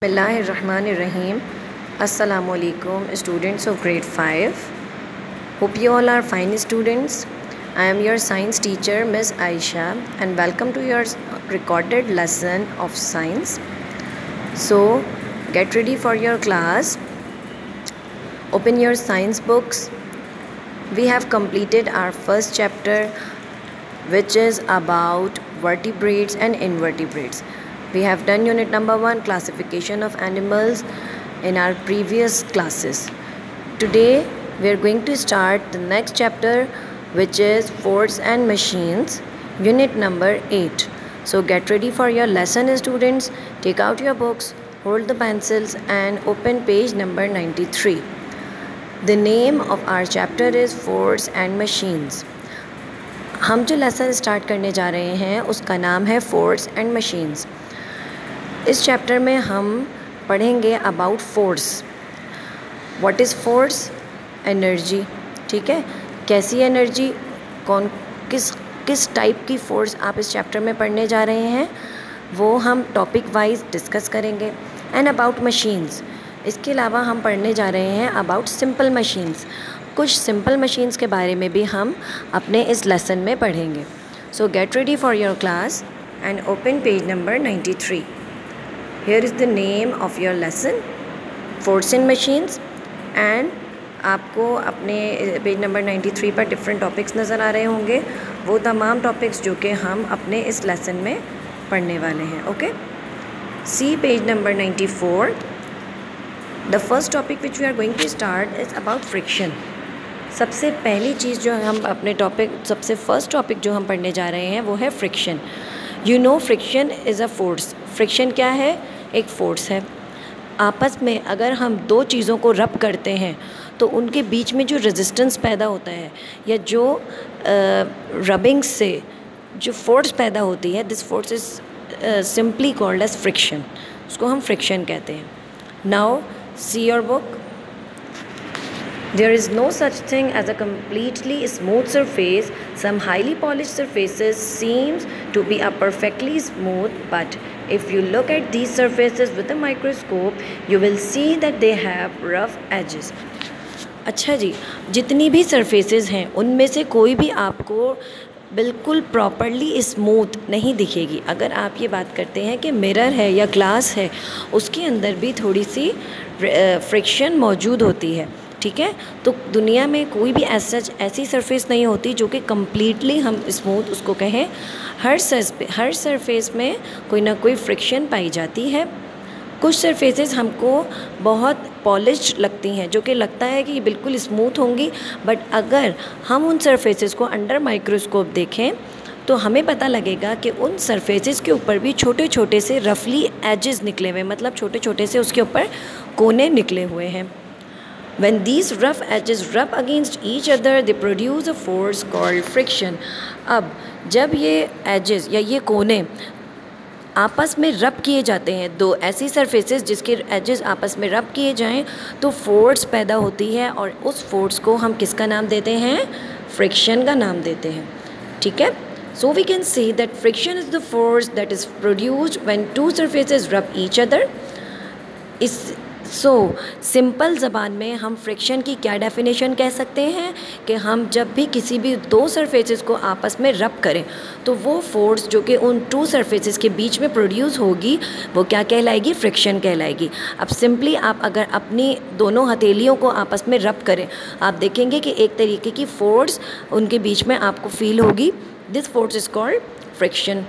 Bismillahirrahmanirrahim. Assalamu alaikum, students of grade 5. Hope you all are fine students. I am your science teacher Miss Aisha and welcome to your recorded lesson of science. So get ready for your class. Open your science books. We have completed our first chapter, which is about vertebrates and invertebrates. We have done unit number 1, classification of animals, in our previous classes. Today we are going to start the next chapter, which is force and machines, unit number 8. So get ready for your lesson students. Take out your books, hold the pencils and open page number 93. The name of our chapter is force and machines. हम जो lesson start करने जा रहे हैं उसका नाम है force and machines. इस चैप्टर में हम पढ़ेंगे about force. What is force? Energy. ठीक है, कैसी एनर्जी, कौन किस टाइप की फ़ोर्स आप इस चैप्टर में पढ़ने जा रहे हैं वो हम टॉपिक वाइज डिस्कस करेंगे. एंड अबाउट मशीन्स, इसके अलावा हम पढ़ने जा रहे हैं अबाउट सिंपल मशीन्स. कुछ सिंपल मशीन्स के बारे में भी हम अपने इस लेसन में पढ़ेंगे. सो get ready for your class and open page number 93. Here is the name of your lesson, force and machines. And आपको अपने पेज नंबर 93 पर डिफरेंट टॉपिक्स नज़र आ रहे होंगे, वो तमाम टॉपिक्स जो कि हम अपने इस लेसन में पढ़ने वाले हैं. Okay, see page number 94. The first topic which we are going to start is about friction. सबसे पहली चीज़ जो हम अपने सबसे फर्स्ट टॉपिक जो हम पढ़ने जा रहे हैं वो है friction. You know friction is a force. Friction क्या है? एक फ़ोर्स है. आपस में अगर हम दो चीज़ों को रब करते हैं तो उनके बीच में जो रेजिस्टेंस पैदा होता है या जो रबिंग से जो फोर्स पैदा होती है, this force is simply called as friction. उसको हम फ्रिक्शन कहते हैं. Now see your book. There is no such thing as a completely smooth surface. Some highly polished surfaces seems to be a perfectly smooth, but if you look at these surfaces with a microscope, you will see that they have rough edges. अच्छा जी, जितनी भी surfaces हैं उनमें से कोई भी आपको बिल्कुल प्रॉपरली स्मूथ नहीं दिखेगी. अगर आप ये बात करते हैं कि मिरर है या ग्लास है, उसके अंदर भी थोड़ी सी फ्रिक्शन मौजूद होती है. ठीक है, तो दुनिया में कोई भी ऐसी सरफेस नहीं होती जो कि कम्प्लीटली हम स्मूथ उसको कहें. हर सरफेस में कोई ना कोई फ्रिक्शन पाई जाती है. कुछ सरफेसेस हमको बहुत पॉलिश्ड लगती हैं, जो कि लगता है कि ये बिल्कुल स्मूथ होंगी, बट अगर हम उन सरफेसेस को अंडर माइक्रोस्कोप देखें तो हमें पता लगेगा कि उन सरफेसेस के ऊपर भी छोटे छोटे से रफली एजेस निकले हुए, मतलब छोटे छोटे से उसके ऊपर कोने निकले हुए हैं. When these rough edges rub against each other, they produce a force called friction. अब जब ये edges या ये कोने आपस में रब किए जाते हैं, दो ऐसी सरफेसेस जिसके एजेस आपस में रब किए जाएं, तो फोर्स पैदा होती है और उस फोर्स को हम किसका नाम देते हैं? फ्रिक्शन का नाम देते हैं. ठीक है, so we can say that friction is the force that is produced when two surfaces rub each other. Simple ज़बान में हम फ्रिक्शन की क्या डेफिनेशन कह सकते हैं कि हम जब भी किसी भी दो सरफेसेस को आपस में रब करें तो वो फोर्स जो कि उन टू सरफेसेस के बीच में प्रोड्यूस होगी वो क्या कहलाएगी? फ्रिक्शन कहलाएगी. अब सिंपली आप अगर अपनी दोनों हथेलियों को आपस में रब करें, आप देखेंगे कि एक तरीके की फोर्स उनके बीच में आपको फील होगी. This force is called friction.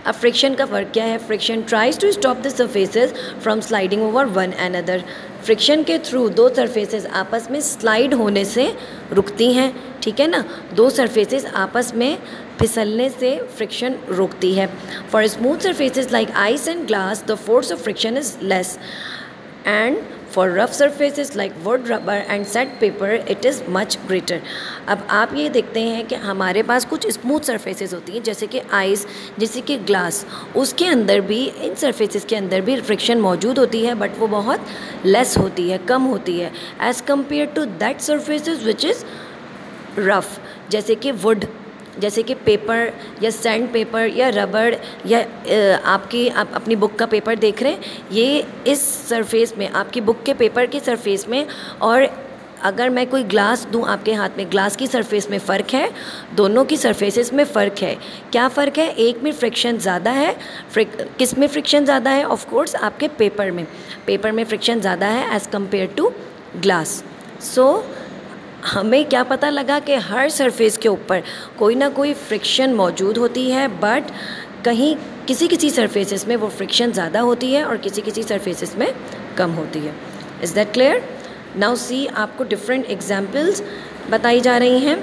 अब फ्रिक्शन का वर्क क्या है? Friction tries to stop the surfaces from sliding over one another. Friction के थ्रू दो सरफेसेस आपस में स्लाइड होने से रुकती हैं. ठीक है ना, दो सरफेसेस आपस में फिसलने से फ्रिक्शन रोकती है. For smooth surfaces like ice and glass the force of friction is less, and for rough surfaces like would, rubber and set paper it is much greater. अब आप ये देखते हैं कि हमारे पास कुछ स्मूथ सरफेसेस होती हैं जैसे कि आइस, जैसे कि ग्लास, उसके अंदर भी, इन सरफेसेस के अंदर भी फ्रिक्शन मौजूद होती है, बट वो बहुत लेस होती है, कम होती है, as compare to that surfaces which is rough. जैसे कि वुड, जैसे कि पेपर या सैंड पेपर या रबड़ या आप अपनी बुक का पेपर देख रहे हैं, ये इस सरफेस में, आपकी बुक के पेपर के सरफेस में, और अगर मैं कोई ग्लास दूं आपके हाथ में, ग्लास की सरफेस में फ़र्क है, दोनों की सरफेसेस में फ़र्क है। क्या फ़र्क है? एक में फ्रिक्शन ज़्यादा है। किस में फ्रिक्शन ज़्यादा है? ऑफ कोर्स आपके पेपर में फ्रिक्शन ज़्यादा है एज़ कम्पेयर टू ग्लास। सो हमें क्या पता लगा कि हर सरफेस के ऊपर कोई ना कोई फ्रिक्शन मौजूद होती है, बट कहीं किसी सरफेसेस में वो फ्रिक्शन ज़्यादा होती है और किसी सरफेसेस में कम होती है। Is that clear? Now see, आपको डिफरेंट एग्जाम्पल्स बताई जा रही हैं।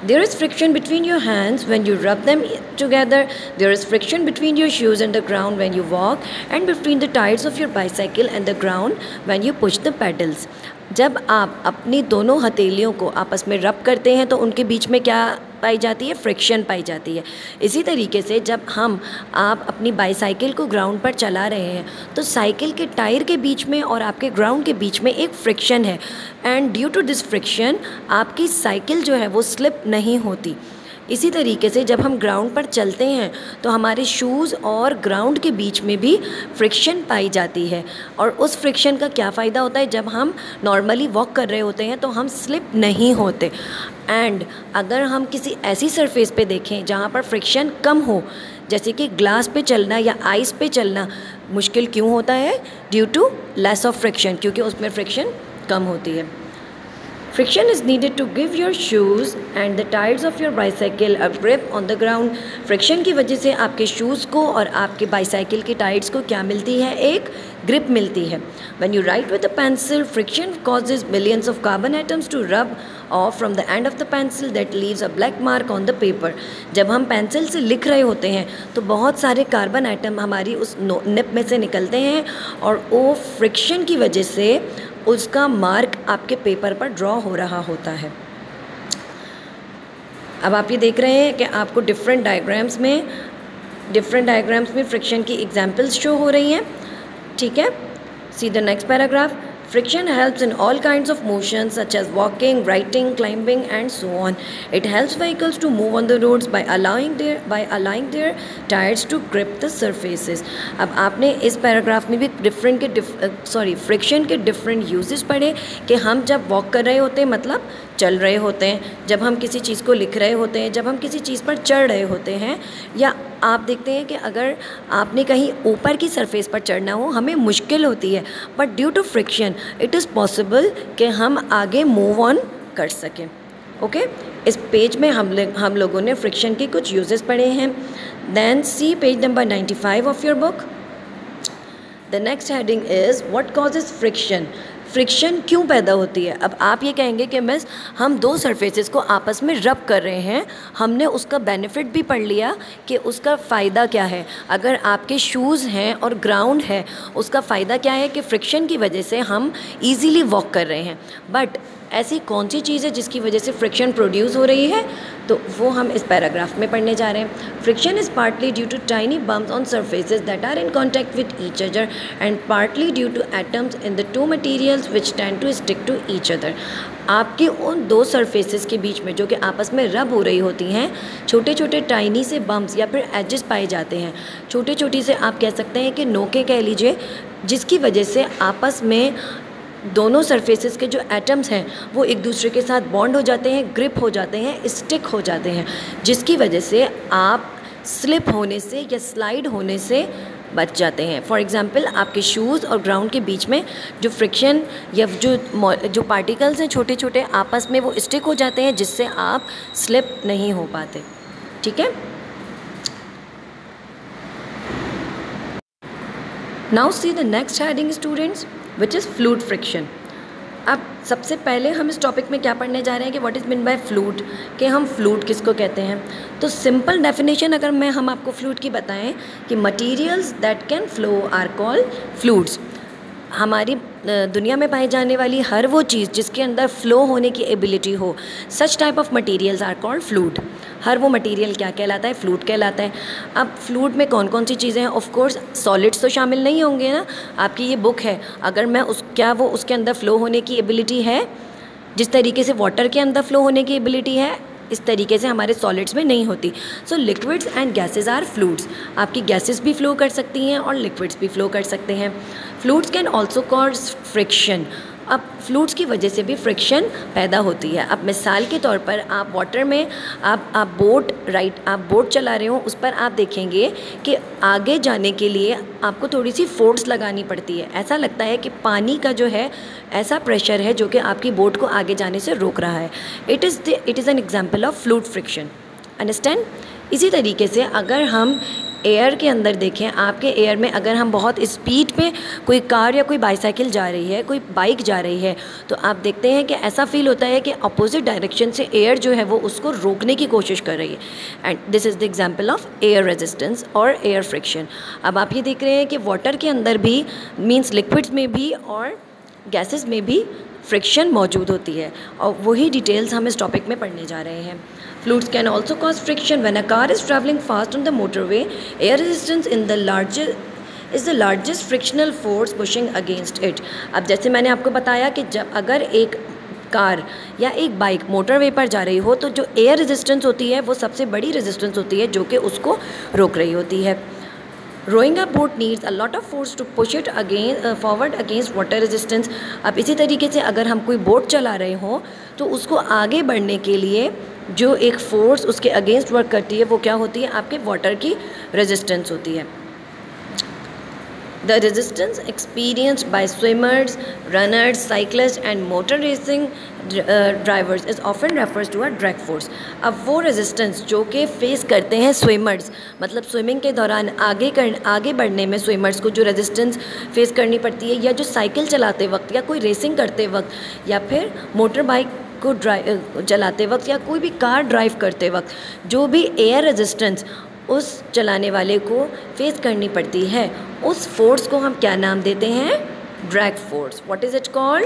There is friction between your hands when you rub them together. There is friction between your shoes and the ground when you walk, and between the tires of your bicycle and the ground when you push the pedals. जब आप अपनी दोनों हथेलियों को आपस में रब करते हैं तो उनके बीच में क्या पाई जाती है? फ्रिक्शन पाई जाती है। इसी तरीके से जब आप अपनी बाईसाइकिल को ग्राउंड पर चला रहे हैं तो साइकिल के टायर के बीच में और आपके ग्राउंड के बीच में एक फ्रिक्शन है, and due to this friction आपकी साइकिल जो है वो स्लिप नहीं होती। इसी तरीके से जब हम ग्राउंड पर चलते हैं तो हमारे शूज़ और ग्राउंड के बीच में भी फ्रिक्शन पाई जाती है, और उस फ्रिक्शन का क्या फ़ायदा होता है? जब हम नॉर्मली वॉक कर रहे होते हैं तो हम स्लिप नहीं होते। एंड अगर हम किसी ऐसी सरफेस पे देखें जहाँ पर फ्रिक्शन कम हो, जैसे कि ग्लास पे चलना या आइस पे चलना मुश्किल क्यों होता है? Due to less of friction, क्योंकि उसमें फ्रिक्शन कम होती है। Friction is needed to give your shoes and the tires of your bicycle a grip on the ground. Friction की वजह से आपके शूज़ को और आपके बाईसाइकिल के टायर्स को क्या मिलती है? एक ग्रिप मिलती है। When you write with a pencil, friction causes millions of carbon atoms to rub off from the end of the pencil that leaves a black mark on the paper. जब हम pencil से लिख रहे होते हैं तो बहुत सारे कार्बन आइटम हमारी उस निब में से निकलते हैं, और वो फ्रिक्शन की वजह से उसका मार्क आपके पेपर पर ड्रॉ हो रहा होता है। अब आप ये देख रहे हैं कि आपको डिफरेंट डायग्राम्स में फ्रिक्शन की एग्जांपल्स शो हो रही हैं। ठीक है, see the next paragraph. Friction helps in all kinds of motions such as walking, writing, climbing and so on. It helps vehicles to move on the roads by allowing their tires to grip the surfaces. अब आपने इस paragraph में भी friction के different uses पढ़े कि हम जब वॉक कर रहे होते हैं मतलब चल रहे होते हैं, जब हम किसी चीज़ को लिख रहे होते हैं, जब हम किसी चीज़ पर चढ़ रहे होते हैं, या आप देखते हैं कि अगर आपने कहीं ऊपर की सरफेस पर चढ़ना हो हमें मुश्किल होती है, but due to friction it is possible कि हम आगे मूव ऑन कर सकें। ओके, इस पेज में हम लोगों ने फ्रिक्शन के कुछ यूजेस पढ़े हैं। Then see page number 95 of your book. The next heading is what causes friction. Friction क्यों पैदा होती है? अब आप ये कहेंगे कि मिस हम दो सरफेसेस को आपस में रब कर रहे हैं, हमने उसका बेनिफिट भी पढ़ लिया कि उसका फ़ायदा क्या है। अगर आपके शूज़ हैं और ग्राउंड है, उसका फ़ायदा क्या है कि फ्रिक्शन की वजह से हम इजीली वॉक कर रहे हैं। बट ऐसी कौन सी चीज़ है जिसकी वजह से फ्रिक्शन प्रोड्यूस हो रही है? तो वो हम इस पैराग्राफ में पढ़ने जा रहे हैं। Friction is partly due to tiny bumps on surfaces that are in contact with each other and partly due to atoms in the two materials which tend to stick to each other. आपके उन दो surfaces के बीच में जो कि आपस में रब हो रही होती हैं, छोटे छोटे टाइनी से बम्प्स या फिर एजेस पाए जाते हैं। छोटे छोटी से आप कह सकते हैं कि नोके कह लीजिए, जिसकी वजह से आपस में दोनों सरफेसेस के जो एटम्स हैं वो एक दूसरे के साथ बॉन्ड हो जाते हैं, ग्रिप हो जाते हैं, स्टिक हो जाते हैं, जिसकी वजह से आप स्लिप होने से या स्लाइड होने से बच जाते हैं। फॉर एग्ज़ाम्पल, आपके शूज़ और ग्राउंड के बीच में जो फ्रिक्शन या जो पार्टिकल्स हैं छोटे छोटे आपस में वो स्टिक हो जाते हैं, जिससे आप स्लिप नहीं हो पाते। ठीक है, now see the next heading students, which is fluid friction. अब सबसे पहले हम इस टॉपिक में क्या पढ़ने जा रहे हैं कि what is mean by fluid, कि हम फ्लूइड किसको कहते हैं। तो सिंपल डेफिनेशन अगर हम आपको फ्लूइड की बताएं कि materials that can flow are called fluids. हमारी दुनिया में पाई जाने वाली हर वो चीज़ जिसके अंदर फ़्लो होने की एबिलिटी हो, such type of materials are called fluid. हर वो मटेरियल क्या कहलाता है? फ्लूइड कहलाता है। अब फ्लूइड में कौन कौन सी चीज़ें हैं? ऑफ कोर्स सॉलिड्स तो शामिल नहीं होंगे ना। आपकी ये बुक है, अगर मैं वो उसके अंदर फ़्लो होने की एबिलिटी है जिस तरीके से वाटर के अंदर फ़्लो होने की एबिलिटी है, इस तरीके से हमारे सॉलिड्स में नहीं होती। So liquids and gases are fluids. आपकी गैसेस भी फ्लो कर सकती हैं और लिक्विड्स भी फ्लो कर सकते हैं। Fluids can also cause friction. अब फ्लूइड्स की वजह से भी फ्रिक्शन पैदा होती है। अब मिसाल के तौर पर आप वाटर में आप बोट चला रहे हो, उस पर आप देखेंगे कि आगे जाने के लिए आपको थोड़ी सी फोर्स लगानी पड़ती है। ऐसा लगता है कि पानी का जो है ऐसा प्रेशर है जो कि आपकी बोट को आगे जाने से रोक रहा है। It is an example of fluid friction. Understand. इसी तरीके से अगर हम एयर के अंदर देखें, आपके एयर में अगर हम बहुत स्पीड पे कोई कार या कोई बाईसाइकिल जा रही है, कोई बाइक जा रही है, तो आप देखते हैं कि ऐसा फील होता है कि अपोजिट डायरेक्शन से एयर जो है वो उसको रोकने की कोशिश कर रही है। And this is the example of air resistance और एयर फ्रिक्शन। अब आप ये देख रहे हैं कि वाटर के अंदर भी मीन्स लिक्विड्स में भी और गैसेस में भी फ्रिक्शन मौजूद होती है, और वही डिटेल्स हम इस टॉपिक में पढ़ने जा रहे हैं। Fluids can also cause friction when a car is traveling fast on the motorway. Air resistance is the largest frictional force pushing against it. अब जैसे मैंने आपको बताया कि जब अगर एक कार या एक बाइक मोटरवे पर जा रही हो तो जो एयर रेजिस्टेंस होती है वो सबसे बड़ी रेजिस्टेंस होती है जो कि उसको रोक रही होती है। Rowing a boat needs a lot of force to push it forward against water resistance. अब इसी तरीके से अगर हम कोई बोट चला रहे हों तो उसको आगे बढ़ने के लिए जो एक फ़ोर्स उसके अगेंस्ट वर्क करती है वो क्या होती है? आपके वाटर की रेजिस्टेंस होती है। The resistance experienced by swimmers, runners, cyclists and motor racing drivers is often refers to a drag force. अब वो रेजिस्टेंस जो कि फेस करते हैं स्विमर्स, मतलब स्विमिंग के दौरान आगे बढ़ने में स्विमर्स को जो रेजिस्टेंस फेस करनी पड़ती है, या जो साइकिल चलाते वक्त या कोई रेसिंग करते वक्त या फिर मोटर बाइक को चलाते वक्त या कोई भी कार ड्राइव करते वक्त जो भी एयर रेजिस्टेंस उस चलाने वाले को फेस करनी पड़ती है, उस फोर्स को हम क्या नाम देते हैं? Drag force. What is it called?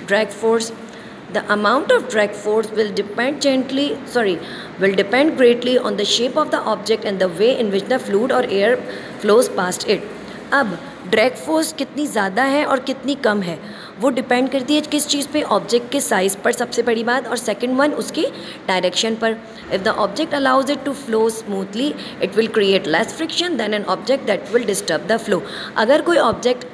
Drag force. The amount of drag force will depend greatly on the shape of the object and the way in which the fluid or air flows past it. अब drag force कितनी ज़्यादा है और कितनी कम है वो depend करती है किस चीज़ पे? ऑब्जेक्ट के साइज़ पर सबसे बड़ी बात, और सेकंड वन उसकी डायरेक्शन पर। If the object allows it to flow smoothly it will create less friction than an object that will disturb the flow. अगर कोई ऑब्जेक्ट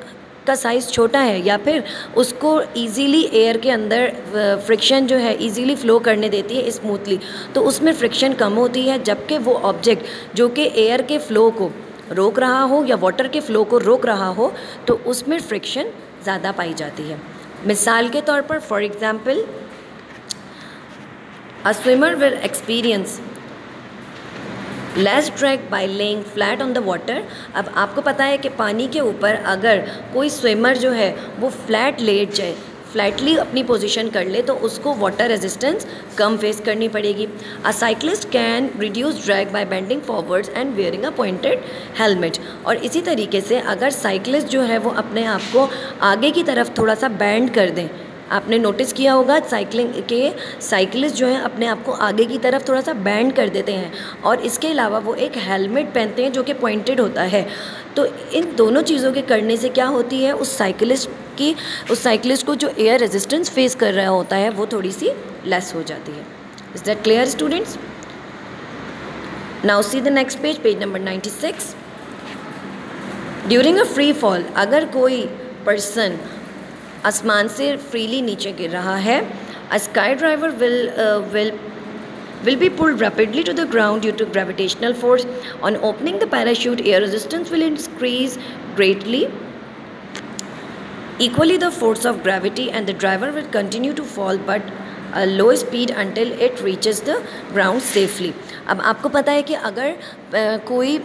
का साइज़ छोटा है या फिर उसको ईज़िली एयर के अंदर फ्रिक्शन जो है ईज़िली फ़्लो करने देती है स्मूथली, तो उसमें फ्रिक्शन कम होती है, जबकि वो ऑब्जेक्ट जो कि एयर के फ़्लो को रोक रहा हो या वाटर के फ़्लो को रोक रहा हो तो उसमें फ्रिक्शन ज़्यादा पाई जाती है। मिसाल के तौर पर for example a swimmer will experience less drag by laying flat on the water. अब आपको पता है कि पानी के ऊपर अगर कोई स्विमर जो है वो फ्लैट लेट जाए, फ्लैटली अपनी पोजीशन कर ले, तो उसको वाटर रेजिस्टेंस कम फेस करनी पड़ेगी। A cyclist can reduce drag by bending forwards and wearing a pointed helmet. और इसी तरीके से अगर साइक्लिस्ट जो है वो अपने आप को आगे की तरफ थोड़ा सा बैंड कर दें, आपने नोटिस किया होगा साइकिलिस्ट जो है अपने आप को आगे की तरफ थोड़ा सा बैंड कर देते हैं, और इसके अलावा वो एक हेलमेट पहनते हैं जो कि पॉइंटेड होता है। तो इन दोनों चीज़ों के करने से क्या होती है? उस साइकिलिस्ट को जो एयर रेजिस्टेंस फेस कर रहा होता है वो थोड़ी सी लेस हो जाती है। Is that clear students? Now see the next page number 96। During a free fall, अगर कोई पर्सन आसमान से फ्रीली नीचे गिर रहा है, अ sky driver will be pulled rapidly to the ground due to gravitational force. On opening the parachute, air resistance will increase greatly. Equally, the force of gravity and the driver will continue to fall but a low speed until it reaches the ground safely. अब आपको पता है कि अगर कोई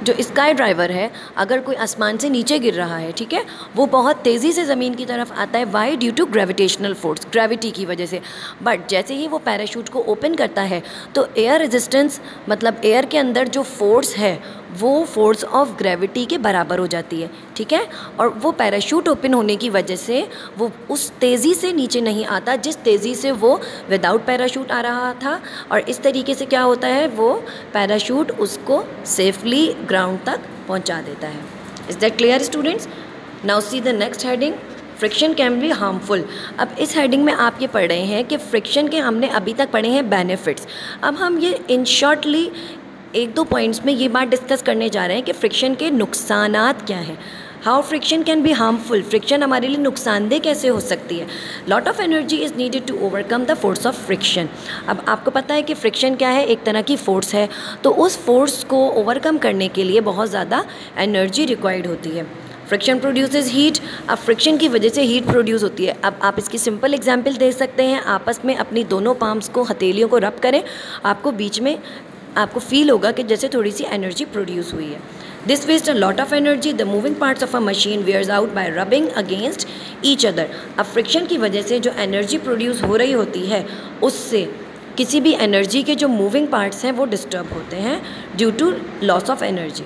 जो sky driver है अगर कोई आसमान से नीचे गिर रहा है, ठीक है, वो बहुत तेज़ी से ज़मीन की तरफ आता है। Why? Due to gravitational force, gravity की वजह से। बट जैसे ही वो पैराशूट को ओपन करता है तो एयर रेजिस्टेंस मतलब एयर के अंदर जो फोर्स है वो फोर्स ऑफ ग्रेविटी के बराबर हो जाती है, ठीक है। और वो पैराशूट ओपन होने की वजह से वो उस तेज़ी से नीचे नहीं आता जिस तेज़ी से वो विदाउट पैराशूट आ रहा था, और इस तरीके से क्या होता है, वो पैराशूट उसको सेफली ग्राउंड तक पहुंचा देता है। Is that clear students? Now see the next heading, friction can be harmful. अब इस हेडिंग में आप ये पढ़ रहे हैं कि फ्रिक्शन के हमने अभी तक पढ़े हैं बेनिफिट्स। अब हम ये इन शॉर्टली एक दो पॉइंट्स में ये बात डिस्कस करने जा रहे हैं कि फ्रिक्शन के नुकसानात क्या हैं। How friction can be harmful, friction हमारे लिए नुकसानदेह कैसे हो सकती है। Lot of energy is needed to overcome the force of friction. अब आपको पता है कि फ्रिक्शन क्या है, एक तरह की फोर्स है, तो उस फोर्स को ओवरकम करने के लिए बहुत ज़्यादा एनर्जी रिक्वायर्ड होती है। Friction produces heat. अब फ्रिक्शन की वजह से हीट प्रोड्यूस होती है। अब आप इसकी सिंपल एग्जांपल दे सकते हैं, आपस में अपनी दोनों पाम्स को, हथेलियों को रब करें, आपको बीच में आपको फील होगा कि जैसे थोड़ी सी एनर्जी प्रोड्यूस हुई है। This waste a lot of energy. The moving parts of a machine wears out by rubbing against each other. अब फ्रिक्शन की वजह से जो एनर्जी प्रोड्यूस हो रही होती है, उससे किसी भी एनर्जी के जो मूविंग पार्ट्स हैं वो डिस्टर्ब होते हैं due to loss of energy.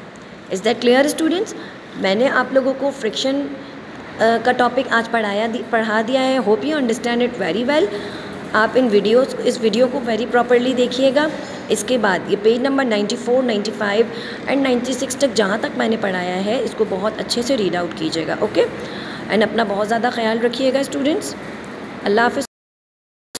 Is that clear students? मैंने आप लोगों को फ्रिक्शन का टॉपिक आज पढ़ा दिया है। Hope you understand it very well. आप इस वीडियो को वेरी प्रॉपरली देखिएगा। इसके बाद ये पेज नंबर 94, 95 एंड 96 तक जहाँ तक मैंने पढ़ाया है, इसको बहुत अच्छे से रीड आउट कीजिएगा। ओके, एंड अपना बहुत ज़्यादा ख्याल रखिएगा स्टूडेंट्स। अल्लाह हाफ़िज़।